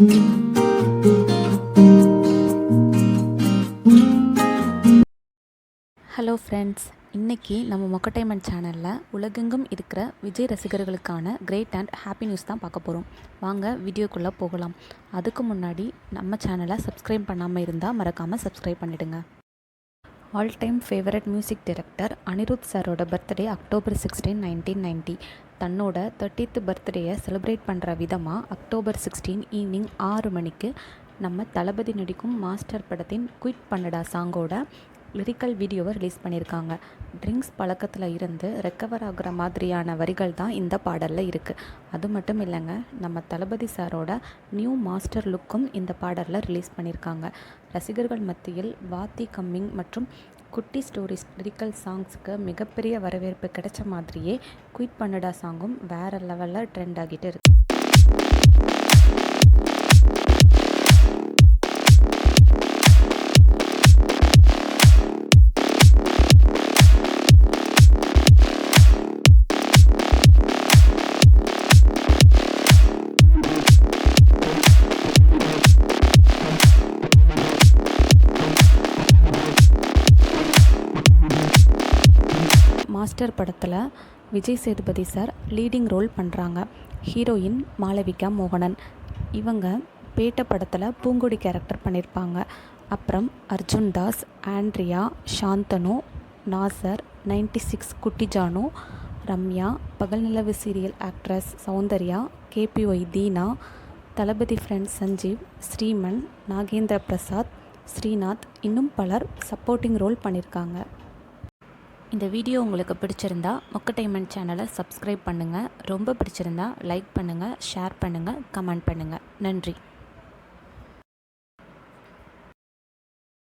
Hello friends, இன்றைக்கி நம்ம மொக்கடைமண்ட் சேனலில் உலகெங்கும் இருக்கிற விஜய் ரசிகர்களுக்கான கிரேட் அண்ட் ஹாப்பி நியூஸ் தான் பார்க்க போகிறோம். வாங்க வீடியோக்குள்ளே போகலாம். அதுக்கு முன்னாடி நம்ம சேனலை சப்ஸ்கிரைப் பண்ணாமல் இருந்தால் மறக்காமல் சப்ஸ்கிரைப் பண்ணிவிடுங்க. All time favourite music director Anirudh சாரோட பர்த்டே October 16, 1990. தன்னோட 30th பர்த்டேயை செலிப்ரேட் பண்ணுற விதமாக October 16 ஈவினிங் 6 மணிக்கு நம்ம தளபதி நடிக்கும் மாஸ்டர் படத்தின் குயிட் பண்ணடா சாங்கோட லிரிக்கல் வீடியோவை ரிலீஸ் பண்ணியிருக்காங்க. ட்ரிங்க்ஸ் பழக்கத்தில் இருந்து ரெக்கவர் ஆகிற மாதிரியான வரிகள் தான் இந்த பாடலில் இருக்குது. அது மட்டும் இல்லைங்க, நம்ம தளபதி சாரோட நியூ மாஸ்டர் லுக்கும் இந்த பாடலில் ரிலீஸ் பண்ணியிருக்காங்க. ரசிகர்கள் மத்தியில் வாத்தி கம்மிங் மற்றும் குட்டி ஸ்டோரிஸ் லிரிக்கல் சாங்ஸுக்கு மிகப்பெரிய வரவேற்பு கிடைச்ச மாதிரியே குயிட் பண்ணடா சாங்கும் வேறு லெவலில் ட்ரெண்ட் ஆகிட்டு இருக்கு. மாஸ்டர் படத்தில் Vijay Sethupathi sir leading role பண்ணுறாங்க. ஹீரோயின் மாளவிகா மோகனன். இவங்க பேட்ட படத்தில் பூங்கொடி கேரக்டர் பண்ணியிருப்பாங்க. அப்புறம் Arjun Das, Andrea, Shanthanu, Nassar, 96 Kutty Janu, Ramya, Pagal Nilavu serial actress Soundarya, KPY Deena, Thalapathy friend Sanjeev, Sriman, Nagendra Prasad, Srinath, இன்னும் பலர் சப்போர்ட்டிங் ரோல் பண்ணியிருக்காங்க. இந்த வீடியோ உங்களுக்கு பிடிச்சிருந்தா மொக்கடைமண்ட் சேனலை சப்ஸ்கிரைப் பண்ணுங்கள். ரொம்ப பிடிச்சிருந்தா லைக் பண்ணுங்கள், ஷேர் பண்ணுங்கள், கமெண்ட் பண்ணுங்கள். நன்றி.